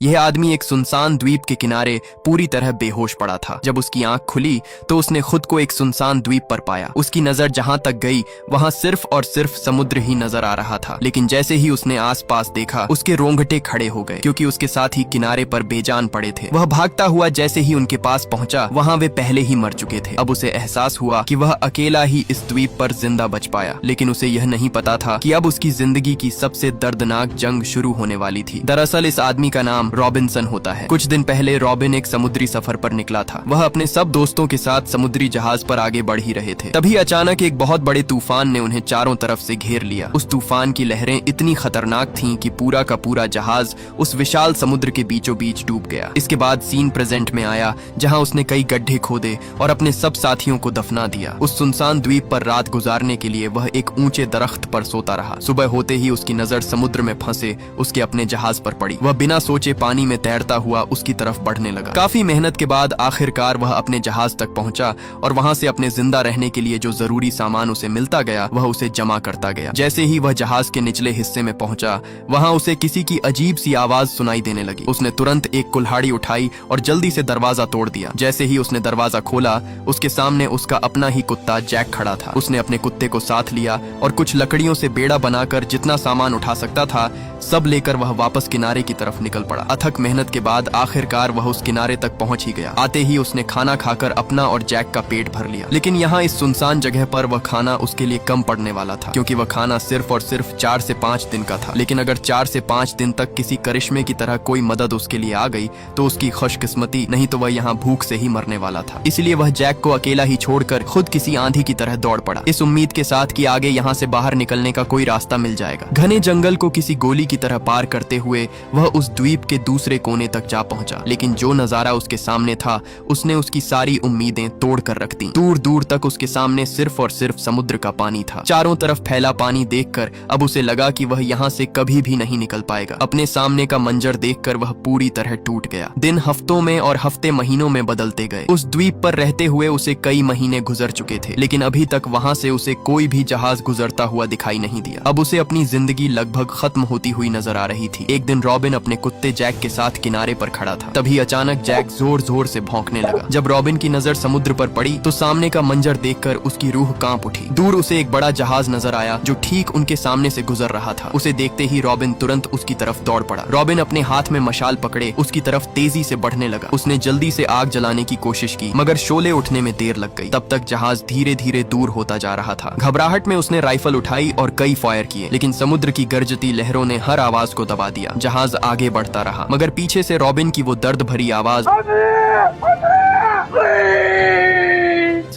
यह आदमी एक सुनसान द्वीप के किनारे पूरी तरह बेहोश पड़ा था। जब उसकी आंख खुली तो उसने खुद को एक सुनसान द्वीप पर पाया। उसकी नजर जहां तक गई वहां सिर्फ और सिर्फ समुद्र ही नजर आ रहा था। लेकिन जैसे ही उसने आसपास देखा उसके रोंगटे खड़े हो गए, क्योंकि उसके साथ ही किनारे पर बेजान पड़े थे। वह भागता हुआ जैसे ही उनके पास पहुंचा वहां वे पहले ही मर चुके थे। अब उसे एहसास हुआ कि वह अकेला ही इस द्वीप पर जिंदा बच पाया, लेकिन उसे यह नहीं पता था कि अब उसकी जिंदगी की सबसे दर्दनाक जंग शुरू होने वाली थी। दरअसल इस आदमी का नाम रॉबिन्सन होता है। कुछ दिन पहले रॉबिन एक समुद्री सफर पर निकला था। वह अपने सब दोस्तों के साथ समुद्री जहाज पर आगे बढ़ ही रहे थे। तभी अचानक एक बहुत बड़े तूफान ने उन्हें चारों तरफ से घेर लिया। उस तूफान की लहरें इतनी खतरनाक थीं कि पूरा का पूरा जहाज उस विशाल समुद्र के बीचों बीच डूब गया। इसके बाद सीन प्रेजेंट में आया, जहां उसने कई गड्ढे खोदे और अपने सब साथियों को दफना दिया। उस सुनसान द्वीप पर रात गुजारने के लिए वह एक ऊंचे दरख्त पर सोता रहा। सुबह होते ही उसकी नजर समुद्र में फंसे उसके अपने जहाज पर पड़ी। वह बिना सोचे पानी में तैरता हुआ उसकी तरफ बढ़ने लगा। काफी मेहनत के बाद आखिरकार वह अपने जहाज तक पहुंचा और वहां से अपने जिंदा रहने के लिए जो जरूरी सामान उसे मिलता गया वह उसे जमा करता गया। जैसे ही वह जहाज के निचले हिस्से में पहुंचा वहां उसे किसी की अजीब सी आवाज सुनाई देने लगी। उसने तुरंत एक कुल्हाड़ी उठाई और जल्दी से दरवाजा तोड़ दिया। जैसे ही उसने दरवाजा खोला उसके सामने उसका अपना ही कुत्ता जैक खड़ा था। उसने अपने कुत्ते को साथ लिया और कुछ लकड़ियों से बेड़ा बनाकर जितना सामान उठा सकता था सब लेकर वह वापस किनारे की तरफ निकल पड़ा। अथक मेहनत के बाद आखिरकार वह उस किनारे तक पहुंच ही गया। आते ही उसने खाना खाकर अपना और जैक का पेट भर लिया। लेकिन यहाँ इस सुनसान जगह पर वह खाना उसके लिए कम पड़ने वाला था, क्योंकि वह खाना सिर्फ और सिर्फ 4 से 5 दिन का था। लेकिन अगर 4 से 5 दिन तक किसी करिश्मे की तरह कोई मदद उसके लिए आ गई तो उसकी खुशकिस्मती, नहीं तो वह यहाँ भूख से ही मरने वाला था। इसलिए वह जैक को अकेला ही छोड़कर खुद किसी आंधी की तरह दौड़ पड़ा, इस उम्मीद के साथ कि आगे यहाँ से बाहर निकलने का कोई रास्ता मिल जाएगा। घने जंगल को किसी गोली की तरह पार करते हुए वह उस द्वीप के दूसरे कोने तक जा पहुंचा। लेकिन जो नजारा उसके सामने था उसने उसकी सारी उम्मीदें तोड़ कर रख दी। दूर दूर तक उसके सामने सिर्फ और सिर्फ समुद्र का पानी था। चारों तरफ फैला पानी देखकर अब उसे लगा कि वह यहाँ से कभी भी नहीं निकल पाएगा। अपने सामने का मंजर देखकर वह पूरी तरह टूट गया। दिन हफ्तों में और हफ्ते महीनों में बदलते गए। उस द्वीप पर रहते हुए उसे कई महीने गुजर चुके थे, लेकिन अभी तक वहाँ से उसे कोई भी जहाज गुजरता हुआ दिखाई नहीं दिया। अब उसे अपनी जिंदगी लगभग खत्म होती हुई नजर आ रही थी। एक दिन रॉबिन अपने कुत्ते जैक के साथ किनारे पर खड़ा था। तभी अचानक जैक जोर जोर से भौंकने लगा। जब रॉबिन की नजर समुद्र पर पड़ी तो सामने का मंजर देखकर उसकी रूह कांप उठी। दूर उसे एक बड़ा जहाज नजर आया जो ठीक उनके सामने से गुजर रहा था। उसे देखते ही रॉबिन तुरंत उसकी तरफ दौड़ पड़ा। रॉबिन अपने हाथ में मशाल पकड़े उसकी तरफ तेजी से बढ़ने लगा। उसने जल्दी से आग जलाने की कोशिश की, मगर शोले उठने में देर लग गई। तब तक जहाज धीरे धीरे दूर होता जा रहा था। घबराहट में उसने राइफल उठाई और कई फायर किए, लेकिन समुद्र की गरजती लहरों ने हर आवाज को दबा दिया। जहाज आगे बढ़ता रहा, मगर पीछे से रॉबिन की वो दर्द भरी आवाज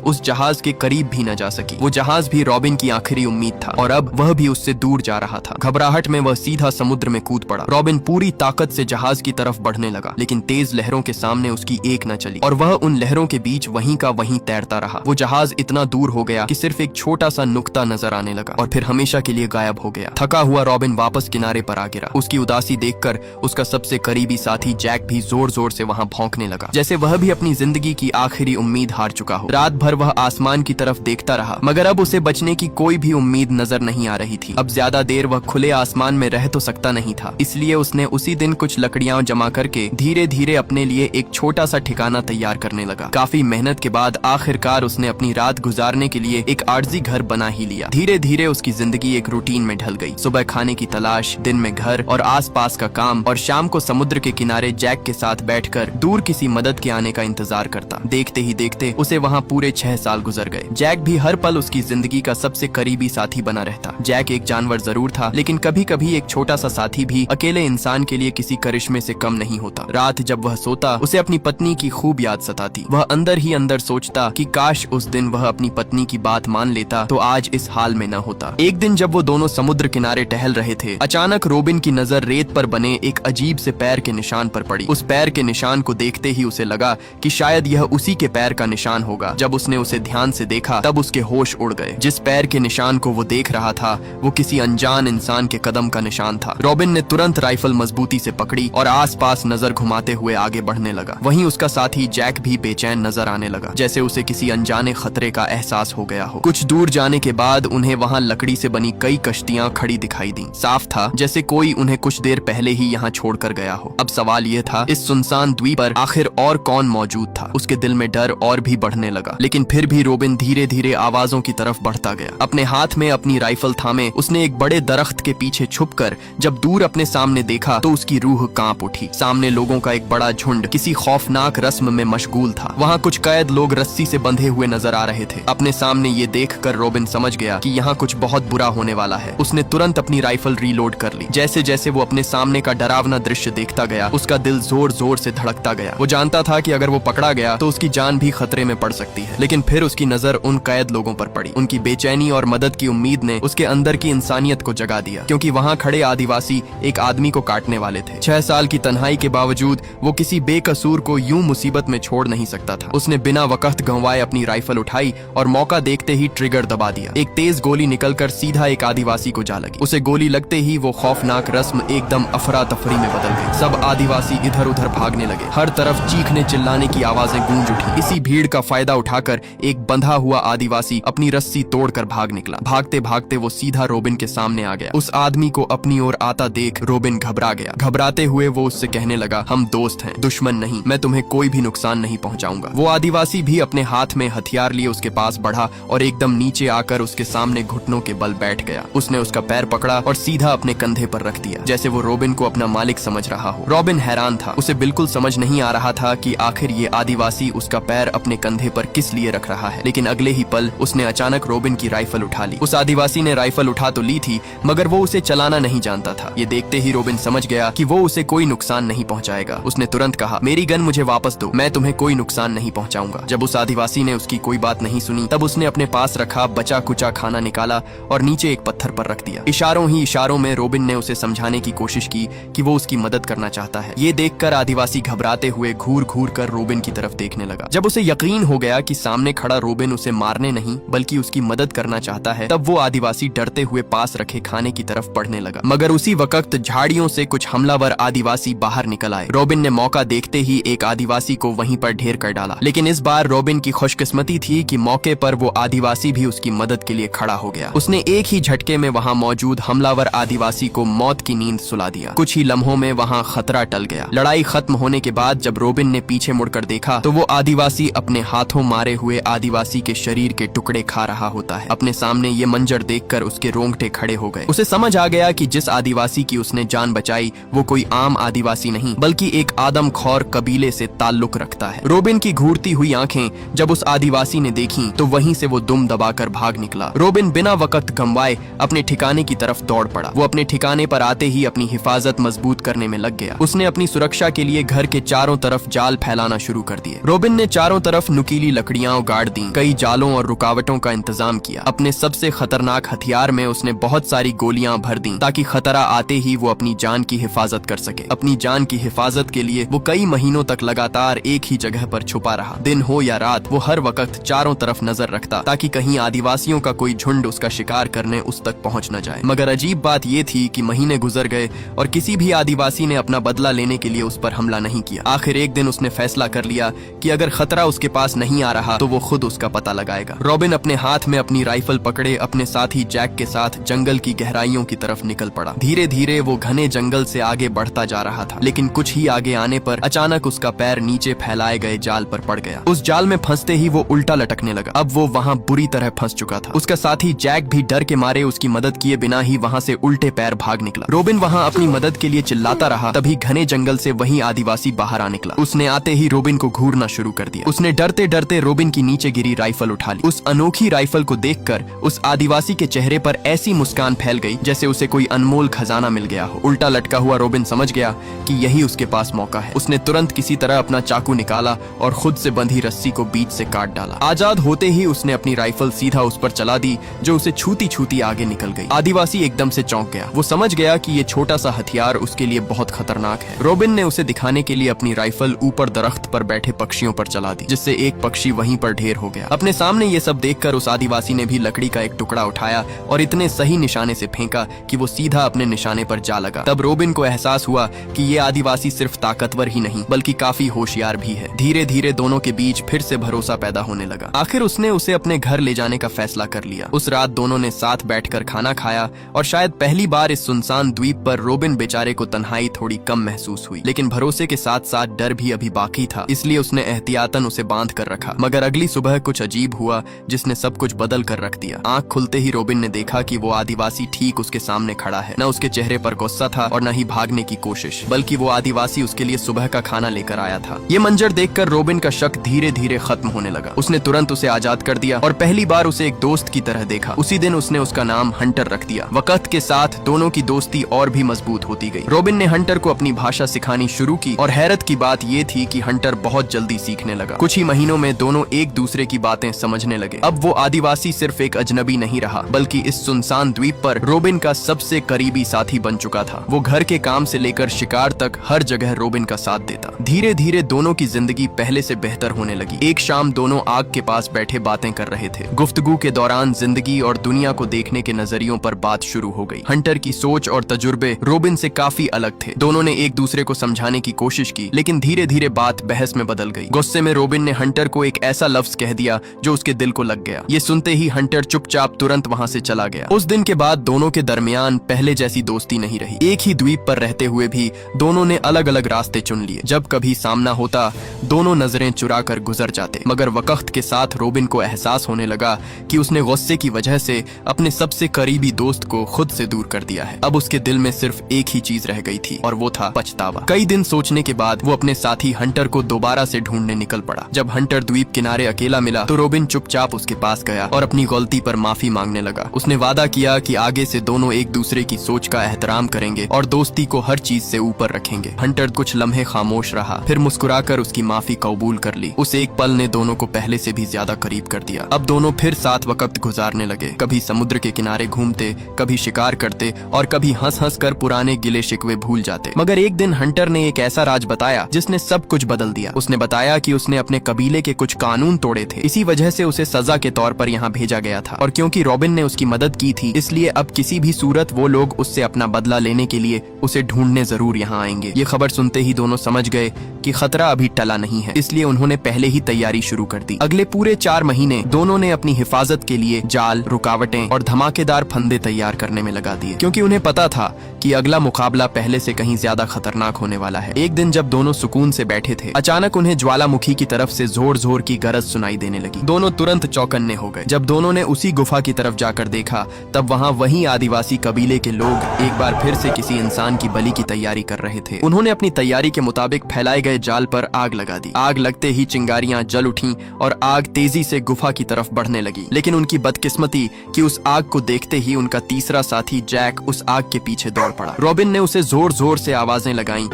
उस जहाज के करीब भी न जा सकी। वो जहाज भी रॉबिन की आखिरी उम्मीद था और अब वह भी उससे दूर जा रहा था। घबराहट में वह सीधा समुद्र में कूद पड़ा। रॉबिन पूरी ताकत से जहाज की तरफ बढ़ने लगा, लेकिन तेज लहरों के सामने उसकी एक न चली और वह उन लहरों के बीच वहीं का वहीं तैरता रहा। वो जहाज इतना दूर हो गया कि सिर्फ एक छोटा सा नुक्ता नजर आने लगा और फिर हमेशा के लिए गायब हो गया। थका हुआ रॉबिन वापस किनारे पर आ गिरा। उसकी उदासी देखकर उसका सबसे करीबी साथी जैक भी जोर जोर से वहाँ भौंकने लगा, जैसे वह भी अपनी जिंदगी की आखिरी उम्मीद हार चुका हो। रात भर वह आसमान की तरफ देखता रहा, मगर अब उसे बचने की कोई भी उम्मीद नजर नहीं आ रही थी। अब ज्यादा देर वह खुले आसमान में रह तो सकता नहीं था, इसलिए उसने उसी दिन कुछ लकड़ियां जमा करके धीरे धीरे अपने लिए एक छोटा सा ठिकाना तैयार करने लगा। काफी मेहनत के बाद आखिरकार उसने अपनी रात गुजारने के लिए एक आर्जी घर बना ही लिया। धीरे धीरे उसकी जिंदगी एक रूटीन में ढल गई। सुबह खाने की तलाश, दिन में घर और आसपास का काम, और शाम को समुद्र के किनारे जैक के साथ बैठकर दूर किसी मदद के आने का इंतजार करता। देखते ही देखते उसे वहाँ पूरे 6 साल गुजर गए। जैक भी हर पल उसकी जिंदगी का सबसे करीबी साथी बना रहता। जैक एक जानवर जरूर था, लेकिन कभी कभी एक छोटा सा साथी भी अकेले इंसान के लिए किसी करिश्मे से कम नहीं होता। रात जब वह सोता उसे अपनी पत्नी की खूब याद सताती। वह अंदर ही अंदर सोचता कि काश उस दिन वह अपनी पत्नी की बात मान लेता तो आज इस हाल में न होता। एक दिन जब वो दोनों समुद्र किनारे टहल रहे थे, अचानक रोबिन की नजर रेत पर बने एक अजीब से पैर के निशान पर पड़ी। उस पैर के निशान को देखते ही उसे लगा कि शायद यह उसी के पैर का निशान होगा। जब उसने उसने उसे ध्यान से देखा तब उसके होश उड़ गए। जिस पैर के निशान को वो देख रहा था वो किसी अनजान इंसान के कदम का निशान था। रॉबिन ने तुरंत राइफल मजबूती से पकड़ी और आसपास नजर घुमाते हुए आगे बढ़ने लगा। वहीं उसका साथी जैक भी बेचैन नजर आने लगा, जैसे उसे किसी अनजाने खतरे का एहसास हो गया हो। कुछ दूर जाने के बाद उन्हें वहां लकड़ी से बनी कई कश्तियां खड़ी दिखाई दी। साफ था जैसे कोई उन्हें कुछ देर पहले ही यहाँ छोड़कर गया हो। अब सवाल ये था, इस सुनसान द्वीप पर आखिर और कौन मौजूद था? उसके दिल में डर और भी बढ़ने लगा, लेकिन फिर भी रोबिन धीरे धीरे आवाजों की तरफ बढ़ता गया। अपने हाथ में अपनी राइफल थामे उसने एक बड़े दरख्त के पीछे छुपकर जब दूर अपने सामने देखा तो उसकी रूह कांप उठी। सामने लोगों का एक बड़ा झुंड किसी खौफनाक रस्म में मशगूल था। वहाँ कुछ कैद लोग रस्सी से बंधे हुए नजर आ रहे थे। अपने सामने ये देखकर रोबिन समझ गया कि यहाँ कुछ बहुत बुरा होने वाला है। उसने तुरंत अपनी राइफल रीलोड कर ली। जैसे जैसे वो अपने सामने का डरावना दृश्य देखता गया उसका दिल जोर जोर से धड़कता गया। वो जानता था कि अगर वो पकड़ा गया तो उसकी जान भी खतरे में पड़ सकती है। लेकिन फिर उसकी नजर उन कैद लोगों पर पड़ी। उनकी बेचैनी और मदद की उम्मीद ने उसके अंदर की इंसानियत को जगा दिया, क्योंकि वहाँ खड़े आदिवासी एक आदमी को काटने वाले थे। 6 साल की तन्हाई के बावजूद वो किसी बेकसूर को यूं मुसीबत में छोड़ नहीं सकता था। उसने बिना वक्त गंवाए अपनी राइफल उठाई और मौका देखते ही ट्रिगर दबा दिया। एक तेज गोली निकलकर सीधा एक आदिवासी को जा लगी। उसे गोली लगते ही वो खौफनाक रस्म एकदम अफरा तफरी में बदल गई। सब आदिवासी इधर उधर भागने लगे। हर तरफ चीखने चिल्लाने की आवाजें गूंज उठी। इसी भीड़ का फायदा उठाकर एक बंधा हुआ आदिवासी अपनी रस्सी तोड़कर भाग निकला। भागते भागते वो सीधा रोबिन के सामने आ गया। उस आदमी को अपनी ओर आता देख रोबिन घबरा गया। घबराते हुए वो उससे कहने लगा, हम दोस्त हैं, दुश्मन नहीं। मैं तुम्हें कोई भी नुकसान नहीं पहुंचाऊंगा। वो आदिवासी भी अपने हाथ में हथियार लिए उसके पास बढ़ा और एकदम नीचे आकर उसके सामने घुटनों के बल बैठ गया। उसने उसका पैर पकड़ा और सीधा अपने कंधे पर रख दिया, जैसे वो रोबिन को अपना मालिक समझ रहा हो। रोबिन हैरान था। उसे बिल्कुल समझ नहीं आ रहा था कि आखिर ये आदिवासी उसका पैर अपने कंधे पर किस लिए रख रहा है। लेकिन अगले ही पल उसने अचानक रोबिन की राइफल उठा ली। उस आदिवासी ने राइफल उठा तो ली थी, मगर वो उसे चलाना नहीं जानता था। ये देखते ही रोबिन समझ गया कि वो उसे कोई नुकसान नहीं पहुंचाएगा। उसने तुरंत कहा, मेरी गन मुझे वापस दो, मैं तुम्हें कोई नुकसान नहीं पहुंचाऊंगा। जब उस आदिवासी ने उसकी कोई बात नहीं सुनी तब उसने अपने पास रखा बचा कुचा खाना निकाला और नीचे एक पत्थर पर रख दिया। इशारों ही इशारों में रोबिन ने उसे समझाने की कोशिश की कि वो उसकी मदद करना चाहता है। ये देखकर आदिवासी घबराते हुए घूर घूर कर रोबिन की तरफ देखने लगा। जब उसे यकीन हो गया कि सामने खड़ा रोबिन उसे मारने नहीं बल्कि उसकी मदद करना चाहता है, तब वो आदिवासी डरते हुए पास रखे खाने की तरफ बढ़ने लगा। मगर उसी वक्त झाड़ियों से कुछ हमलावर आदिवासी बाहर निकल आए। रोबिन ने मौका देखते ही एक आदिवासी को वहीं पर ढेर कर डाला। लेकिन इस बार रोबिन की खुशकिस्मती थी कि मौके पर वो आदिवासी भी उसकी मदद के लिए खड़ा हो गया। उसने एक ही झटके में वहाँ मौजूद हमलावर आदिवासी को मौत की नींद सुला दिया। कुछ ही लम्हों में वहाँ खतरा टल गया। लड़ाई खत्म होने के बाद जब रोबिन ने पीछे मुड़कर देखा तो वो आदिवासी अपने हाथों मारे हुए आदिवासी के शरीर के टुकड़े खा रहा होता है। अपने सामने ये मंजर देखकर उसके रोंगटे खड़े हो गए। उसे समझ आ गया कि जिस आदिवासी की उसने जान बचाई वो कोई आम आदिवासी नहीं बल्कि एक आदमखोर कबीले से ताल्लुक रखता है। रोबिन की घूरती हुई आंखें जब उस आदिवासी ने देखी तो वहीं से वो दुम दबाकर भाग निकला। रोबिन बिना वक्त गंवाए अपने ठिकाने की तरफ दौड़ पड़ा। वो अपने ठिकाने पर आते ही अपनी हिफाजत मजबूत करने में लग गया। उसने अपनी सुरक्षा के लिए घर के चारों तरफ जाल फैलाना शुरू कर दिए। रोबिन ने चारों तरफ नुकीली लकड़ियां गाड़ दी, कई जालों और रुकावटों का इंतजाम किया। अपने सबसे खतरनाक हथियार में उसने बहुत सारी गोलियां भर दी ताकि खतरा आते ही वो अपनी जान की हिफाजत कर सके। अपनी जान की हिफाजत के लिए वो कई महीनों तक लगातार एक ही जगह पर छुपा रहा। दिन हो या रात वो हर वक्त चारों तरफ नजर रखता ताकि कहीं आदिवासियों का कोई झुंड उसका शिकार करने उस तक पहुंच न जाए। मगर अजीब बात ये थी कि महीने गुजर गए और किसी भी आदिवासी ने अपना बदला लेने के लिए उस पर हमला नहीं किया। आखिर एक दिन उसने फैसला कर लिया कि अगर खतरा उसके पास नहीं आ रहा तो वो खुद उसका पता लगाएगा। रोबिन अपने हाथ में अपनी राइफल पकड़े अपने साथी जैक के साथ जंगल की गहराइयों की तरफ निकल पड़ा। धीरे धीरे वो घने जंगल से आगे बढ़ता जा रहा था, लेकिन कुछ ही आगे आने पर अचानक उसका पैर नीचे फैलाए गए जाल पर पड़ गया। उस जाल में फंसते ही वो उल्टा लटकने लगा। अब वो वहाँ बुरी तरह फंस चुका था। उसका साथी जैक भी डर के मारे उसकी मदद किए बिना ही वहाँ से उल्टे पैर भाग निकला। रोबिन वहाँ अपनी मदद के लिए चिल्लाता रहा, तभी घने जंगल से वही आदिवासी बाहर आ निकला। उसने आते ही रोबिन को घूरना शुरू कर दिया। उसने डरते डरते रोबिन की नीचे गिरी राइफल उठा ली। उस अनोखी राइफल को देखकर उस आदिवासी के चेहरे पर ऐसी मुस्कान फैल गई जैसे उसे कोई अनमोल खजाना मिल गया हो। उल्टा लटका हुआ रोबिन समझ गया कि यही उसके पास मौका है। उसने तुरंत किसी तरह अपना चाकू निकाला और खुद से बंधी रस्सी को बीच से काट डाला। आजाद होते ही उसने अपनी राइफल सीधा उस पर चला दी जो उसे छूती छूती आगे निकल गई। आदिवासी एकदम से चौंक गया। वो समझ गया कि ये छोटा सा हथियार उसके लिए बहुत खतरनाक है। रोबिन ने उसे दिखाने के लिए अपनी राइफल ऊपर दरख्त पर बैठे पक्षियों पर चला दी, जिससे एक पक्षी वहीं वहीं पर ढेर हो गया। अपने सामने ये सब देखकर उस आदिवासी ने भी लकड़ी का एक टुकड़ा उठाया और इतने सही निशाने से फेंका कि वो सीधा अपने निशाने पर जा लगा। तब रोबिन को एहसास हुआ कि ये आदिवासी सिर्फ ताकतवर ही नहीं बल्कि काफी होशियार भी है। धीरे धीरे दोनों के बीच फिर से भरोसा पैदा होने लगा। आखिर उसने उसे अपने घर ले जाने का फैसला कर लिया। उस रात दोनों ने साथ बैठकर खाना खाया और शायद पहली बार इस सुनसान द्वीप पर रोबिन बेचारे को तन्हाई थोड़ी कम महसूस हुई। लेकिन भरोसे के साथ साथ डर भी अभी बाकी था, इसलिए उसने एहतियातन उसे बांध कर रखा। मगर अगली सुबह कुछ अजीब हुआ जिसने सब कुछ बदल कर रख दिया। आंख खुलते ही रोबिन ने देखा कि वो आदिवासी ठीक उसके सामने खड़ा है। न उसके चेहरे पर गुस्सा था और न ही भागने की कोशिश, बल्कि वो आदिवासी उसके लिए सुबह का खाना लेकर आया था। ये मंजर देखकर रोबिन का शक धीरे धीरे खत्म होने लगा। उसने तुरंत उसे आजाद कर दिया और पहली बार उसे एक दोस्त की तरह देखा। उसी दिन उसने उसका नाम हंटर रख दिया। वक्त के साथ दोनों की दोस्ती और भी मजबूत होती गई। रोबिन ने हंटर को अपनी भाषा सिखानी शुरू की और हैरत की बात ये थी कि हंटर बहुत जल्दी सीखने लगा। कुछ ही महीनों में दोनों एक दूसरे की बातें समझने लगे। अब वो आदिवासी सिर्फ एक अजनबी नहीं रहा बल्कि इस सुनसान द्वीप पर रोबिन का सबसे करीबी साथी बन चुका था। वो घर के काम से लेकर शिकार तक हर जगह रोबिन का साथ देता। धीरे धीरे दोनों की जिंदगी पहले से बेहतर होने लगी। एक शाम दोनों आग के पास बैठे बातें कर रहे थे। गुफ्तगू के दौरान जिंदगी और दुनिया को देखने के नजरियों पर बात शुरू हो गई। हंटर की सोच और तजुर्बे रोबिन से काफी अलग थे। दोनों ने एक दूसरे को समझाने की कोशिश की, लेकिन धीरे धीरे बात बहस में बदल गई। गुस्से में रोबिन ने हंटर को एक ऐसा लफ्ज कह दिया जो उसके दिल को लग गया। ये सुनते ही हंटर चुपचाप तुरंत वहां से चला गया। उस दिन के बाद दोनों के दरमियान पहले जैसी दोस्ती नहीं रही। एक ही द्वीप पर रहते हुए भी दोनों ने अलग अलग रास्ते चुन लिए। जब कभी सामना होता दोनों नजरें चुरा कर गुजर जाते। मगर वक्त के साथ रोबिन को एहसास होने लगा कि उसने गुस्से की वजह से अपने सबसे करीबी दोस्त को खुद से दूर कर दिया है। अब उसके दिल में सिर्फ एक ही चीज रह गई थी और वो था पछतावा। कई दिन सोचने के बाद वो अपने साथी हंटर को दोबारा से ढूंढने निकल पड़ा। जब हंटर द्वीप किनारे अकेला मिला तो रोबिन चुपचाप उसके पास गया और अपनी गलती पर माफी मांगने लगा। उसने वादा किया कि आगे से दोनों एक दूसरे की सोच का एहतराम करेंगे और दोस्ती को हर चीज से ऊपर रखेंगे। हंटर कुछ लम्हे खामोश रहा, फिर मुस्कुराकर उसकी माफी कबूल कर ली। उस एक पल ने दोनों को पहले से भी ज्यादा करीब कर दिया। अब दोनों फिर साथ वक्त गुजारने लगे। कभी समुद्र के किनारे घूमते, कभी शिकार करते और कभी हंस हंस कर पुराने गिले शिकवे भूल जाते। मगर एक दिन हंटर ने एक ऐसा राज बताया जिसने सब कुछ बदल दिया। उसने बताया कि उसने अपने कबीले के कुछ कानून तोड़े थे, इसी वजह से उसे सजा के तौर पर यहाँ भेजा गया था। और क्योंकि रोबिन ने उसकी मदद की थी, इसलिए अब किसी भी सूरत वो लोग उससे अपना बदला लेने के लिए उसे ढूंढने जरूर यहाँ आएंगे। ये खबर सुनते ही दोनों समझ गए कि खतरा अभी टला नहीं है, इसलिए उन्होंने पहले ही तैयारी शुरू कर दी। अगले पूरे 4 महीने दोनों ने अपनी हिफाजत के लिए जाल, रुकावटें और धमाकेदार फंदे तैयार करने में लगा दिए, क्योंकि उन्हें पता था कि अगला मुकाबला पहले से कहीं ज्यादा खतरनाक होने वाला है। एक दिन जब दोनों सुकून से बैठे थे, अचानक उन्हें ज्वालामुखी की तरफ से जोर जोर की गरज सुनाई देने लगी। दोनों तुरंत चौकन्ने हो गए। जब दोनों ने उसी गुफा की तरफ जाकर देखा, तब वहाँ वही आदिवासी कबीले के लोग एक बार फिर से किसी इंसान की बलि की तैयारी कर रहे थे। उन्होंने अपनी तैयारी के मुताबिक फैलाए गए जाल पर आग लगा दी। आग लगते ही चिंगारियां जल उठीं और आग तेजी से गुफा की तरफ बढ़ने लगी। लेकिन उनकी बदकिस्मती कि उस आग को देखते ही उनका तीसरा साथी जैक उस आग के पीछे दौड़ पड़ा। रोबिन ने उसे जोर जोर से आवाजें लगाईं,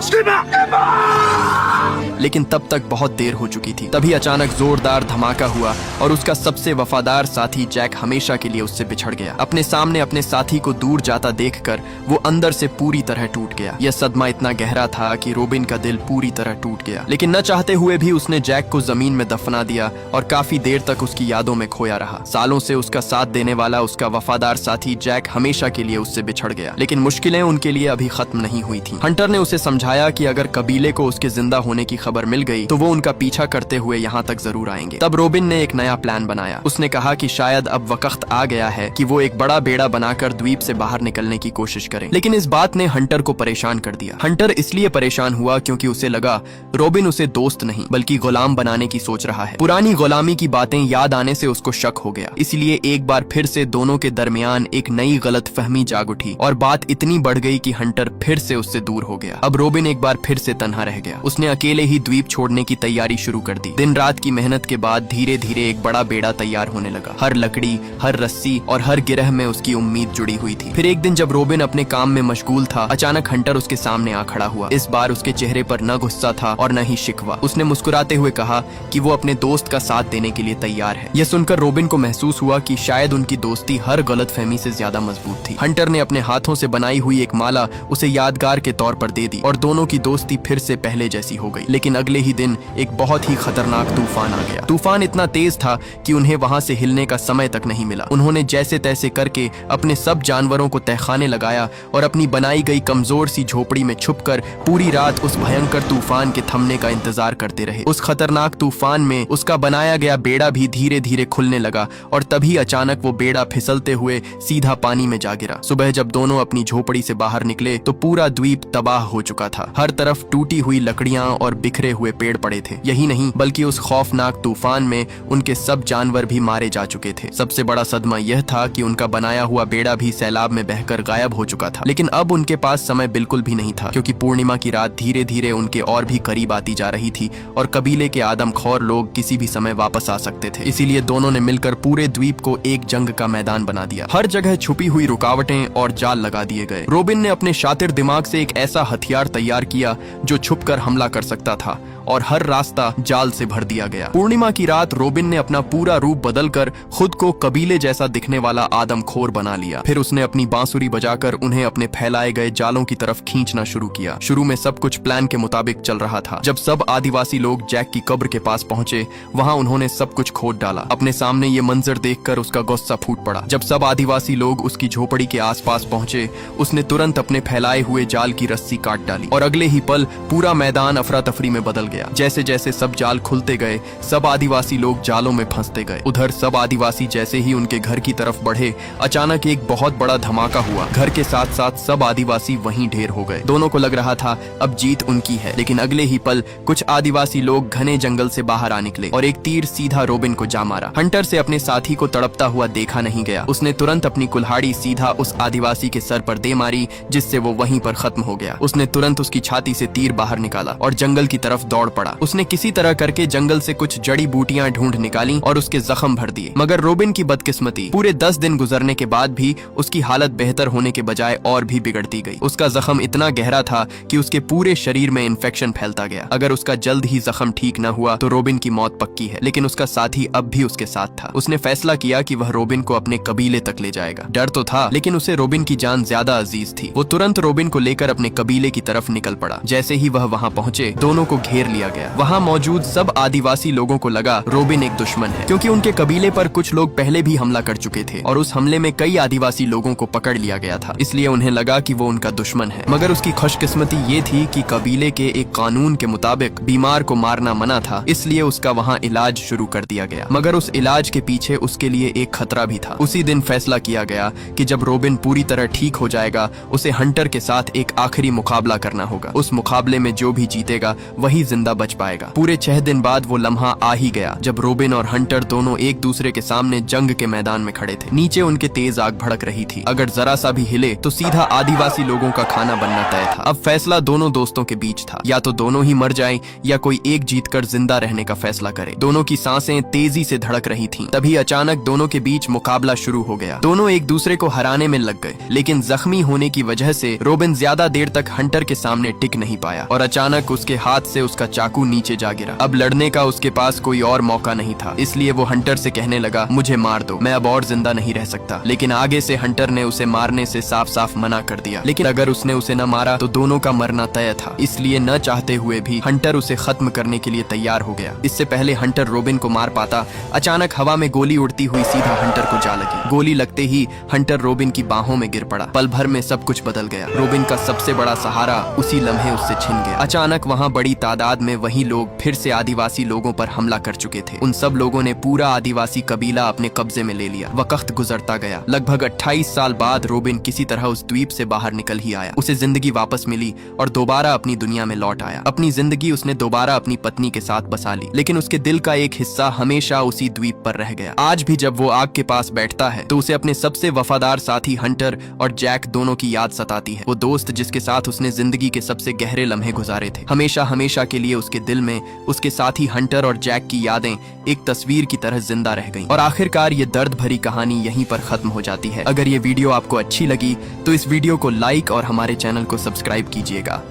लेकिन तब तक बहुत देर हो चुकी थी। तभी अचानक जोरदार धमाका हुआ और उसका सबसे वफादार साथी जैक हमेशा के लिए उससे बिछड़ गया। अपने सामने अपने साथी को दूर जाता देखकर वो अंदर से पूरी तरह टूट गया। यह सदमा इतना गहरा था कि रोबिन का दिल पूरी तरह टूट गया। लेकिन न चाहते हुए भी उसने जैक को जमीन में दफना दिया और काफी देर तक उसकी यादों में खोया रहा। सालों से उसका साथ देने वाला उसका वफादार साथी जैक हमेशा के लिए उससे बिछड़ गया। लेकिन मुश्किलें उनके लिए अभी खत्म नहीं हुई थी। हंटर ने उसे समझाया कि अगर कबीले को उसके जिंदा होने की खबर मिल गई तो वो उनका पीछा करते हुए यहाँ तक जरूर आएंगे। तब रोबिन ने एक नया प्लान बनाया। उसने कहा कि शायद अब वक्त आ गया है कि वो एक बड़ा बेड़ा बनाकर द्वीप से बाहर निकलने की कोशिश करें। लेकिन इस बात ने हंटर को परेशान कर दिया। हंटर इसलिए परेशान हुआ क्योंकि उसे लगा रोबिन उसे दोस्त नहीं बल्कि गुलाम बनाने की सोच रहा है। पुरानी गुलामी की बातें याद आने से उसको शक हो गया। इसलिए एक बार फिर से दोनों के दरमियान एक नई गलतफहमी जाग उठी और बात इतनी बढ़ गई कि हंटर फिर से उससे दूर हो गया। अब रोबिन एक बार फिर से तन्हा रह गया। उसने अकेले ही द्वीप छोड़ने की तैयारी शुरू कर दी। दिन रात की मेहनत के बाद धीरे धीरे एक बड़ा बेड़ा तैयार होने लगा। हर लकड़ी, हर रस्सी और हर गिरह में उसकी उम्मीद जुड़ी हुई थी। फिर एक दिन जब रोबिन अपने काम में मशगूल था, अचानक हंटर उसके सामने आ खड़ा हुआ। इस बार उसके चेहरे पर न गुस्सा था और न ही शिकवा। उसने मुस्कुराते हुए कहा कि वो अपने दोस्त का साथ देने के लिए तैयार है। यह सुनकर रोबिन को महसूस हुआ कि शायद उनकी दोस्ती हर गलतफहमी से ज्यादा मजबूत थी। हंटर ने अपने हाथों से बनाई हुई एक माला उसे यादगार के तौर पर दे दी और दोनों की दोस्ती फिर से पहले जैसी हो गई। लेकिन लेकिन अगले ही दिन एक बहुत ही खतरनाक तूफान आ गया। तूफान इतना तेज था कि उन्हें वहां से हिलने का समय तक नहीं मिला। उन्होंने जैसे तैसे करके अपने सब जानवरों को तहखाने लगाया और अपनी बनाई गई कमजोर सी झोपड़ी में छुपकर पूरी रात उस भयंकर तूफान के थमने का इंतजार करते रहे। उस खतरनाक तूफान में उसका बनाया गया बेड़ा भी धीरे धीरे खुलने लगा और तभी अचानक वो बेड़ा फिसलते हुए सीधा पानी में जा गिरा। सुबह जब दोनों अपनी झोपड़ी से बाहर निकले तो पूरा द्वीप तबाह हो चुका था। हर तरफ टूटी हुई लकड़ियां और बिखरे हुए पेड़ पड़े थे। यही नहीं बल्कि उस खौफनाक तूफान में उनके सब जानवर भी मारे जा चुके थे। सबसे बड़ा सदमा यह था कि उनका बनाया हुआ बेड़ा भी सैलाब में बहकर गायब हो चुका था। लेकिन अब उनके पास समय बिल्कुल भी नहीं था, क्योंकि पूर्णिमा की रात धीरे धीरे उनके और भी करीब आती जा रही थी और कबीले के आदमखोर लोग किसी भी समय वापस आ सकते थे। इसीलिए दोनों ने मिलकर पूरे द्वीप को एक जंग का मैदान बना दिया। हर जगह छुपी हुई रुकावटें और जाल लगा दिए गए। रोबिन ने अपने शातिर दिमाग से एक ऐसा हथियार तैयार किया जो छुपकर हमला कर सकता था और हर रास्ता जाल से भर दिया गया। पूर्णिमा की रात रोबिन ने अपना पूरा रूप बदलकर खुद को कबीले जैसा दिखने वाला आदमखोर बना लिया। फिर उसने अपनी बांसुरी बजाकर उन्हें अपने फैलाए गए जालों की तरफ खींचना शुरू किया। शुरू में सब कुछ प्लान के मुताबिक चल रहा था। जब सब आदिवासी लोग जैक की कब्र के पास पहुंचे, वहां उन्होंने सब कुछ खोद डाला। अपने सामने ये मंजर देखकर उसका गुस्सा फूट पड़ा। जब सब आदिवासी लोग उसकी झोपड़ी के आसपास पहुंचे, उसने तुरंत अपने फैलाए हुए जाल की रस्सी काट डाली और अगले ही पल पूरा मैदान अफरा तफरी में बदल गया। जैसे जैसे सब जाल खुलते गए, सब आदिवासी लोग जालों में फंसते गए। उधर सब आदिवासी जैसे ही उनके घर की तरफ बढ़े, अचानक एक बहुत बड़ा धमाका हुआ। घर के साथ साथ सब आदिवासी वहीं ढेर हो गए। दोनों को लग रहा था अब जीत उनकी है, लेकिन अगले ही पल कुछ आदिवासी लोग घने जंगल से बाहर आ निकले और एक तीर सीधा रोबिन को जा मारा। हंटर से अपने साथी को तड़पता हुआ देखा नहीं गया। उसने तुरंत अपनी कुल्हाड़ी सीधा उस आदिवासी के सर पर दे मारी, जिससे वो वहीं पर खत्म हो गया। उसने तुरंत उसकी छाती से तीर बाहर निकाला और जंगल की तरफ दौड़ पड़ा। उसने किसी तरह करके जंगल से कुछ जड़ी बूटियां ढूंढ निकाली और उसके जख्म भर दिए। मगर रोबिन की बदकिस्मती, पूरे 10 दिन गुजरने के बाद भी उसकी हालत बेहतर होने के बजाय और भी बिगड़ती गई। उसका जख्म इतना गहरा था कि उसके पूरे शरीर में इन्फेक्शन फैलता गया। अगर उसका जल्द ही जख्म ठीक न हुआ तो रोबिन की मौत पक्की है। लेकिन उसका साथी अब भी उसके साथ था। उसने फैसला किया कि वह रोबिन को अपने कबीले तक ले जाएगा। डर तो था, लेकिन उसे रोबिन की जान ज्यादा अजीज थी। वो तुरंत रोबिन को लेकर अपने कबीले की तरफ निकल पड़ा। जैसे ही वह वहां पहुंचे, दोनों को घेर लिया गया। वहां मौजूद सब आदिवासी लोगों को लगा रोबिन एक दुश्मन है, क्योंकि उनके कबीले पर कुछ लोग पहले भी हमला कर चुके थे और उस हमले में कई आदिवासी लोगों को पकड़ लिया गया था। इसलिए उन्हें लगा कि वो उनका दुश्मन है। मगर उसकी खुशकिस्मती ये थी कि कबीले के एक कानून के मुताबिक बीमार को मारना मना था, इसलिए उसका वहां इलाज शुरू कर दिया गया। मगर उस इलाज के पीछे उसके लिए एक खतरा भी था। उसी दिन फैसला किया गया कि जब रोबिन पूरी तरह ठीक हो जाएगा, उसे हंटर के साथ एक आखिरी मुकाबला करना होगा। उस मुकाबले में जो भी जीतेगा वही जिंदा बच पाएगा। पूरे 6 दिन बाद वो लम्हा आ ही गया जब रोबिन और हंटर दोनों एक दूसरे के सामने जंग के मैदान में खड़े थे। नीचे उनके तेज आग भड़क रही थी। अगर जरा सा भी हिले तो सीधा आदिवासी लोगों का खाना बनना तय था। अब फैसला दोनों दोस्तों के बीच था, या तो दोनों ही मर जाएं या कोई एक जीतकर जिंदा रहने का फैसला करे। दोनों की सांसें तेजी से धड़क रही थीं। तभी अचानक दोनों के बीच मुकाबला शुरू हो गया। दोनों एक दूसरे को हराने में लग गए, लेकिन जख्मी होने की वजह से रोबिन ज्यादा देर तक हंटर के सामने टिक नहीं पाया और अचानक उसके हाथ से उसका चाकू नीचे जा गिरा। अब लड़ने का उसके पास कोई और मौका नहीं था, इसलिए वो हंटर से कहने लगा, मुझे मार दो, मैं अब और जिंदा नहीं रह सकता। लेकिन आगे से हंटर ने उसे मारने से साफ साफ मना कर दिया। लेकिन अगर उसने उसे न मारा तो दोनों का मरना तय था, इसलिए न चाहते हुए भी हंटर उसे खत्म करने के लिए तैयार हो गया। इससे पहले हंटर रोबिन को मार पाता, अचानक हवा में गोली उड़ती हुई सीधा हंटर को जा लगी। गोली लगते ही हंटर रोबिन की बाहों में गिर पड़ा। पल भर में सब कुछ बदल गया। रोबिन का सबसे बड़ा सहारा उसी लम्हे उससे छिन गया। अचानक वहाँ बड़ी तादाद में वही लोग फिर से आदिवासी लोगों पर हमला कर चुके थे। उन सब लोगों ने पूरा आदिवासी कबीला अपने कब्जे में ले लिया। वक्त गुजरता गया। लगभग 28 साल बाद रोबिन किसी तरह उस द्वीप से बाहर निकल ही आया। उसे जिंदगी वापस मिली और दोबारा अपनी दुनिया में लौट आया। अपनी जिंदगी उसने दोबारा अपनी पत्नी के साथ बसा ली, लेकिन उसके दिल का एक हिस्सा हमेशा उसी द्वीप पर रह गया। आज भी जब वो आग के पास बैठता है तो उसे अपने सबसे वफादार साथी हंटर और जैक दोनों की याद सताती है। वो दोस्त जिसके साथ उसने जिंदगी के सबसे गहरे लम्हे गुजारे थे, हमेशा हमेशा के लिए उसके दिल में उसके साथी हंटर और जैक की यादें एक तस्वीर की तरह जिंदा रह गईं। और आखिरकार ये दर्द भरी कहानी यहीं पर खत्म हो जाती है। अगर ये वीडियो आपको अच्छी लगी तो इस वीडियो को लाइक और हमारे चैनल को सब्सक्राइब कीजिएगा।